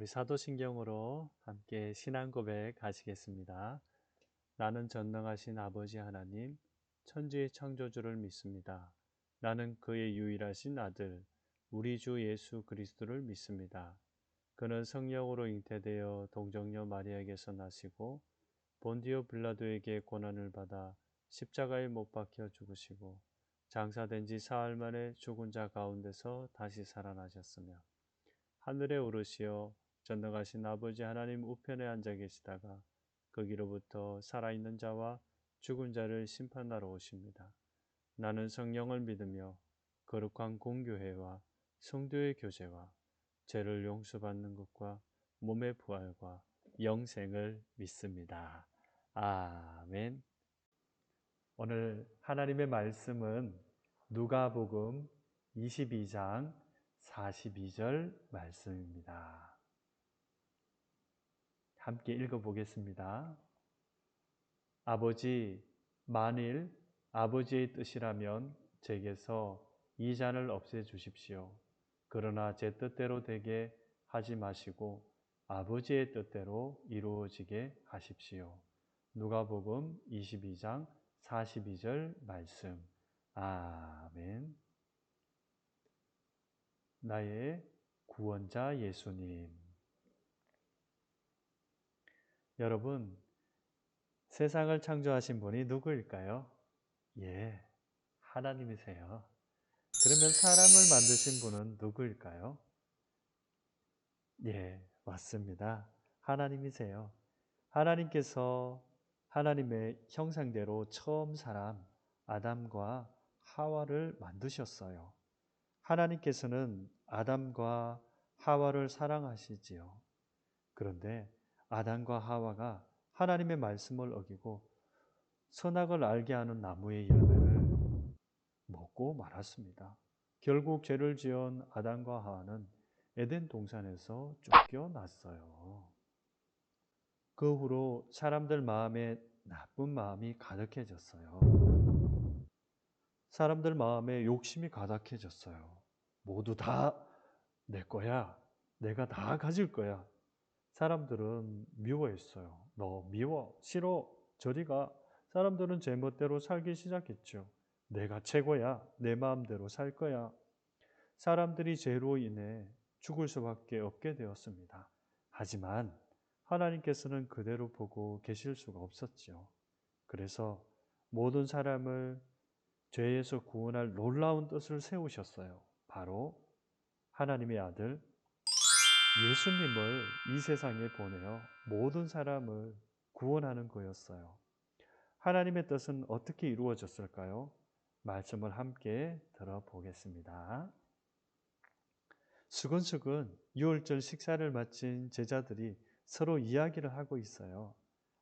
우리 사도신경으로 함께 신앙 고백 하시겠습니다. 나는 전능하신 아버지 하나님, 천지의 창조주를 믿습니다. 나는 그의 유일하신 아들, 우리 주 예수 그리스도를 믿습니다. 그는 성령으로 잉태되어 동정녀 마리아에게서 나시고 본디오 빌라도에게 고난을 받아 십자가에 못 박혀 죽으시고 장사된 지 사흘 만에 죽은 자 가운데서 다시 살아나셨으며 하늘에 오르시어 전능하신 아버지 하나님 우편에 앉아 계시다가 거기로부터 살아있는 자와 죽은 자를 심판하러 오십니다. 나는 성령을 믿으며 거룩한 공교회와 성도의 교제와 죄를 용서받는 것과 몸의 부활과 영생을 믿습니다. 아멘. 오늘 하나님의 말씀은 누가복음 22장 42절 말씀입니다. 함께 읽어보겠습니다. 아버지, 만일 아버지의 뜻이라면 제게서 이 잔을 없애주십시오. 그러나 제 뜻대로 되게 하지 마시고 아버지의 뜻대로 이루어지게 하십시오. 누가복음 22장 42절 말씀. 아멘. 나의 구원자 예수님. 여러분, 세상을 창조하신 분이 누구일까요? 예, 하나님이세요. 그러면 사람을 만드신 분은 누구일까요? 예, 맞습니다. 하나님이세요. 하나님께서 하나님의 형상대로 처음 사람 아담과 하와를 만드셨어요. 하나님께서는 아담과 하와를 사랑하시지요. 그런데 아담과 하와가 하나님의 말씀을 어기고 선악을 알게 하는 나무의 열매를 먹고 말았습니다. 결국 죄를 지은 아담과 하와는 에덴 동산에서 쫓겨났어요. 그 후로 사람들 마음에 나쁜 마음이 가득해졌어요. 사람들 마음에 욕심이 가득해졌어요. 모두 다 내 거야. 내가 다 가질 거야. 사람들은 미워했어요. 너 미워, 싫어, 저리 가. 사람들은 제멋대로 살기 시작했죠. 내가 최고야. 내 마음대로 살 거야. 사람들이 죄로 인해 죽을 수밖에 없게 되었습니다. 하지만 하나님께서는 그대로 보고 계실 수가 없었죠. 그래서 모든 사람을 죄에서 구원할 놀라운 뜻을 세우셨어요. 바로 하나님의 아들 예수님을 이 세상에 보내어 모든 사람을 구원하는 거였어요. 하나님의 뜻은 어떻게 이루어졌을까요? 말씀을 함께 들어보겠습니다. 수근수근 유월절 식사를 마친 제자들이 서로 이야기를 하고 있어요.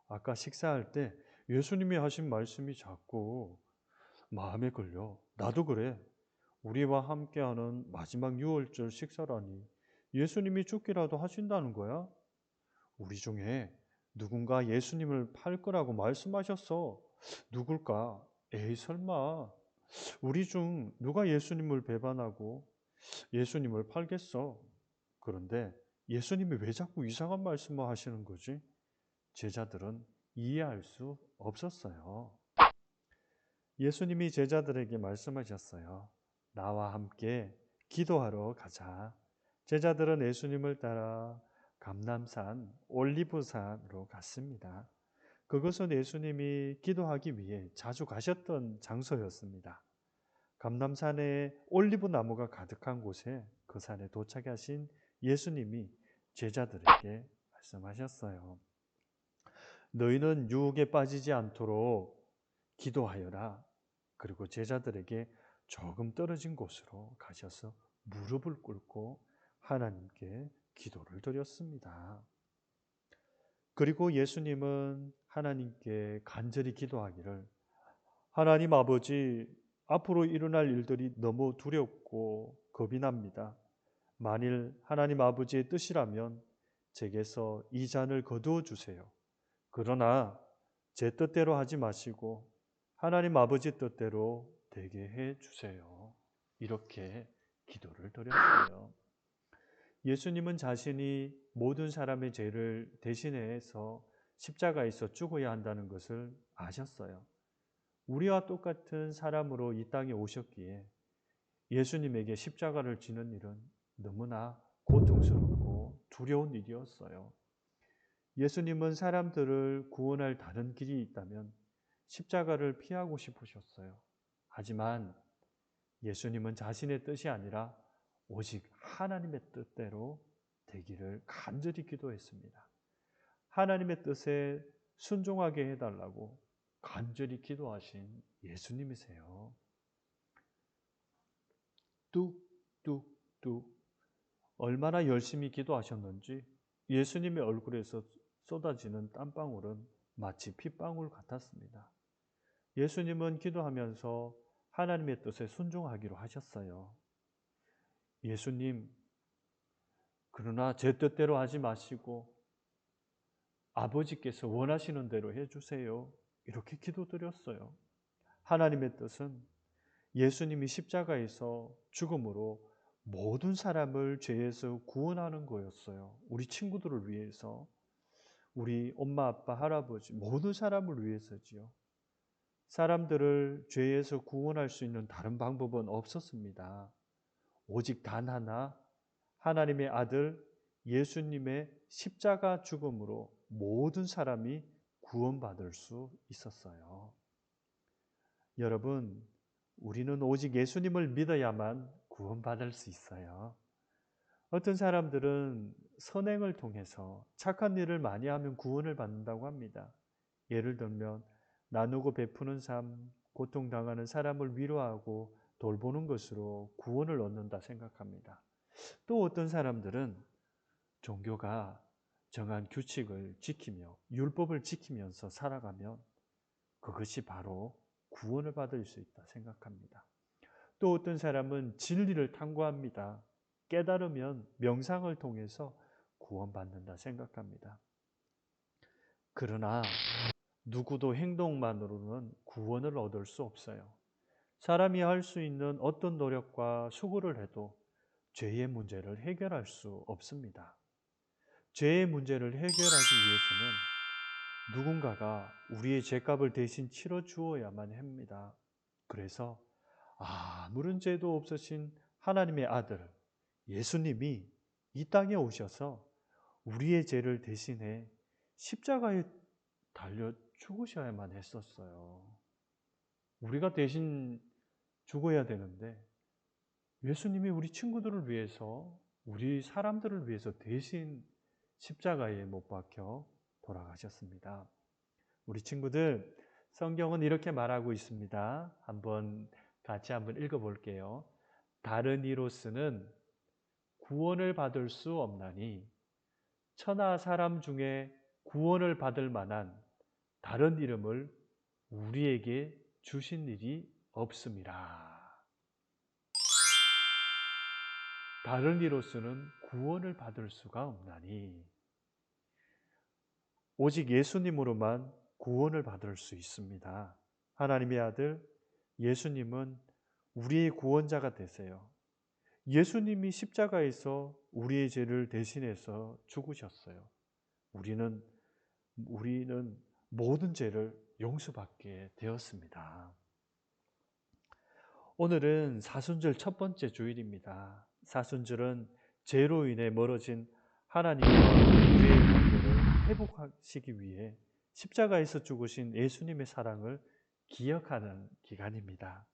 아까 식사할 때 예수님이 하신 말씀이 자꾸 마음에 걸려. 나도 그래. 우리와 함께하는 마지막 유월절 식사라니 예수님이 죽기라도 하신다는 거야? 우리 중에 누군가 예수님을 팔 거라고 말씀하셨어. 누굴까? 에이 설마. 우리 중 누가 예수님을 배반하고 예수님을 팔겠어? 그런데 예수님이 왜 자꾸 이상한 말씀을 하시는 거지? 제자들은 이해할 수 없었어요. 예수님이 제자들에게 말씀하셨어요. 나와 함께 기도하러 가자. 제자들은 예수님을 따라 감람산 올리브산으로 갔습니다. 그것은 예수님이 기도하기 위해 자주 가셨던 장소였습니다. 감람산에 올리브 나무가 가득한 곳에 그 산에 도착하신 예수님이 제자들에게 말씀하셨어요. 너희는 유혹에 빠지지 않도록 기도하여라. 그리고 제자들에게 조금 떨어진 곳으로 가셔서 무릎을 꿇고 하나님께 기도를 드렸습니다. 그리고 예수님은 하나님께 간절히 기도하기를 하나님 아버지, 앞으로 일어날 일들이 너무 두렵고 겁이 납니다. 만일 하나님 아버지의 뜻이라면 제게서 이 잔을 거두어 주세요. 그러나 제 뜻대로 하지 마시고 하나님 아버지 뜻대로 되게 해 주세요. 이렇게 기도를 드렸어요. 예수님은 자신이 모든 사람의 죄를 대신해서 십자가에서 죽어야 한다는 것을 아셨어요. 우리와 똑같은 사람으로 이 땅에 오셨기에 예수님에게 십자가를 지는 일은 너무나 고통스럽고 두려운 일이었어요. 예수님은 사람들을 구원할 다른 길이 있다면 십자가를 피하고 싶으셨어요. 하지만 예수님은 자신의 뜻이 아니라 오직 하나님의 뜻대로 되기를 간절히 기도했습니다. 하나님의 뜻에 순종하게 해달라고 간절히 기도하신 예수님이세요. 뚝뚝뚝 얼마나 열심히 기도하셨는지 예수님의 얼굴에서 쏟아지는 땀방울은 마치 핏방울 같았습니다. 예수님은 기도하면서 하나님의 뜻에 순종하기로 하셨어요. 예수님, 그러나 제 뜻대로 하지 마시고 아버지께서 원하시는 대로 해주세요. 이렇게 기도드렸어요. 하나님의 뜻은 예수님이 십자가에서 죽음으로 모든 사람을 죄에서 구원하는 거였어요. 우리 친구들을 위해서, 우리 엄마, 아빠, 할아버지, 모든 사람을 위해서지요. 사람들을 죄에서 구원할 수 있는 다른 방법은 없었습니다. 오직 단 하나, 하나님의 아들 예수님의 십자가 죽음으로 모든 사람이 구원받을 수 있었어요. 여러분, 우리는 오직 예수님을 믿어야만 구원받을 수 있어요. 어떤 사람들은 선행을 통해서 착한 일을 많이 하면 구원을 받는다고 합니다. 예를 들면 나누고 베푸는 삶, 고통당하는 사람을 위로하고 돌보는 것으로 구원을 얻는다 생각합니다. 또 어떤 사람들은 종교가 정한 규칙을 지키며 율법을 지키면서 살아가면 그것이 바로 구원을 받을 수 있다 생각합니다. 또 어떤 사람은 진리를 탐구합니다. 깨달으면 명상을 통해서 구원받는다 생각합니다. 그러나 누구도 행동만으로는 구원을 얻을 수 없어요. 사람이 할 수 있는 어떤 노력과 수고를 해도 죄의 문제를 해결할 수 없습니다. 죄의 문제를 해결하기 위해서는 누군가가 우리의 죄값을 대신 치러 주어야만 합니다. 그래서 아무런 죄도 없으신 하나님의 아들 예수님이 이 땅에 오셔서 우리의 죄를 대신해 십자가에 달려 죽으셔야만 했었어요. 우리가 대신 죽어야 되는데 예수님이 우리 친구들을 위해서, 우리 사람들을 위해서 대신 십자가에 못 박혀 돌아가셨습니다. 우리 친구들, 성경은 이렇게 말하고 있습니다. 같이 한번 읽어볼게요. 다른 이로서는 구원을 받을 수 없나니 천하 사람 중에 구원을 받을 만한 다른 이름을 우리에게 주신 일이 없음이라. 다른 이로서는 구원을 받을 수가 없나니 오직 예수님으로만 구원을 받을 수 있습니다. 하나님의 아들 예수님은 우리의 구원자가 되세요. 예수님이 십자가에서 우리의 죄를 대신해서 죽으셨어요. 우리는 모든 죄를 용서받게 되었습니다. 오늘은 사순절 첫 번째 주일입니다. 사순절은 죄로 인해 멀어진 하나님과 우리의 관계를 회복하시기 위해 십자가에서 죽으신 예수님의 사랑을 기억하는 기간입니다.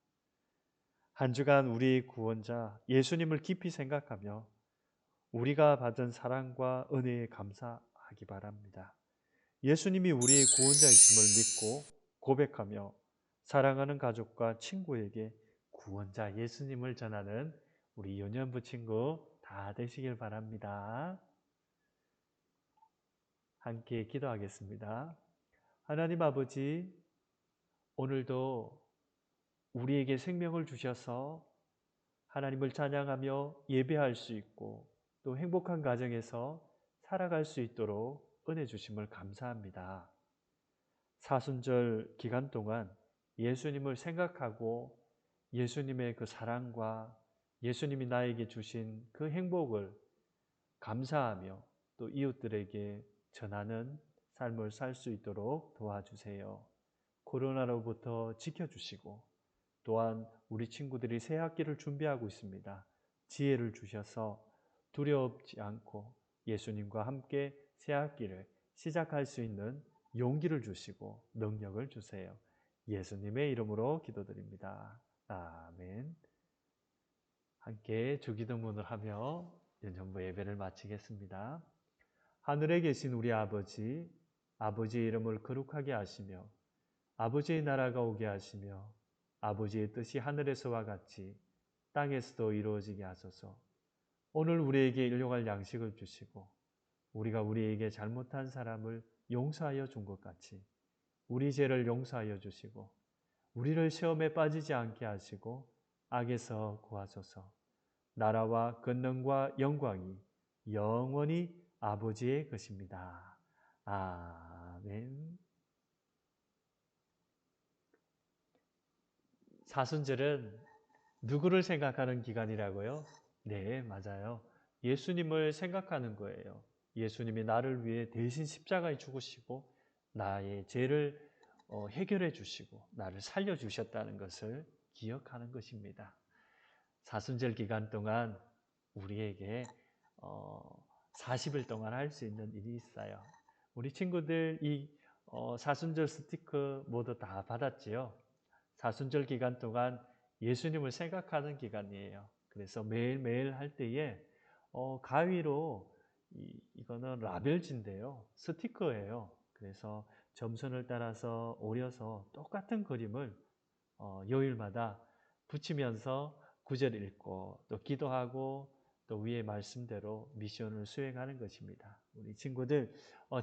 한 주간 우리 구원자 예수님을 깊이 생각하며 우리가 받은 사랑과 은혜에 감사하기 바랍니다. 예수님이 우리의 구원자이심을 믿고 고백하며 사랑하는 가족과 친구에게 구원자 예수님을 전하는 우리 연년부 친구 다 되시길 바랍니다. 함께 기도하겠습니다. 하나님 아버지, 오늘도 우리에게 생명을 주셔서 하나님을 찬양하며 예배할 수 있고 또 행복한 가정에서 살아갈 수 있도록 은혜 주심을 감사합니다. 사순절 기간 동안 예수님을 생각하고 예수님의 그 사랑과 예수님이 나에게 주신 그 행복을 감사하며 또 이웃들에게 전하는 삶을 살 수 있도록 도와주세요. 코로나로부터 지켜주시고 또한 우리 친구들이 새 학기를 준비하고 있습니다. 지혜를 주셔서 두렵지 않고 예수님과 함께 새 학기를 시작할 수 있는 용기를 주시고 능력을 주세요. 예수님의 이름으로 기도드립니다. 아멘. 함께 주기도문을 하며 연전부 예배를 마치겠습니다. 하늘에 계신 우리 아버지, 아버지의 이름을 거룩하게 하시며 아버지의 나라가 오게 하시며 아버지의 뜻이 하늘에서와 같이 땅에서도 이루어지게 하소서. 오늘 우리에게 일용할 양식을 주시고 우리가 우리에게 잘못한 사람을 용서하여 준 것 같이 우리 죄를 용서하여 주시고 우리를 시험에 빠지지 않게 하시고 악에서 구하소서. 나라와 권능과 영광이 영원히 아버지의 것입니다. 아멘. 사순절은 누구를 생각하는 기간이라고요? 네, 맞아요. 예수님을 생각하는 거예요. 예수님이 나를 위해 대신 십자가에 죽으시고 나의 죄를 해결해 주시고 나를 살려 주셨다는 것을 기억하는 것입니다. 사순절 기간 동안 우리에게 40일 동안 할 수 있는 일이 있어요. 우리 친구들 이 사순절 스티커 모두 다 받았지요? 사순절 기간 동안 예수님을 생각하는 기간이에요. 그래서 매일매일 할 때에 가위로 이거는 라벨지인데요. 스티커예요. 그래서 점선을 따라서 오려서 똑같은 그림을 요일마다 붙이면서 구절 읽고 또 기도하고 또 위의 말씀대로 미션을 수행하는 것입니다. 우리 친구들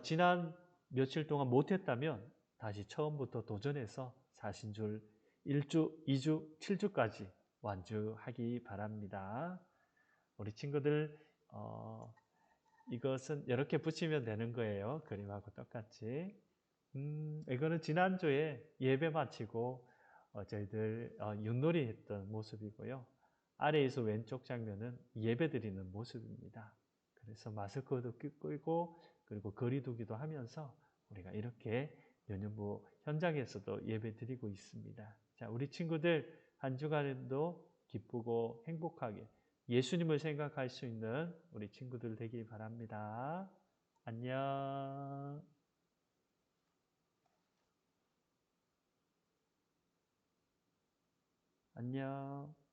지난 며칠 동안 못했다면 다시 처음부터 도전해서 사신줄 1주, 2주, 7주까지 완주하기 바랍니다. 우리 친구들 이것은 이렇게 붙이면 되는 거예요. 그림하고 똑같이. 이거는 지난주에 예배 마치고 저희들 윷놀이 했던 모습이고요. 아래에서 왼쪽 장면은 예배 드리는 모습입니다. 그래서 마스크도 끼고 그리고 거리두기도 하면서 우리가 이렇게 연휴부 현장에서도 예배 드리고 있습니다. 자, 우리 친구들 한 주간에도 기쁘고 행복하게 예수님을 생각할 수 있는 우리 친구들 되길 바랍니다. 안녕. 안녕.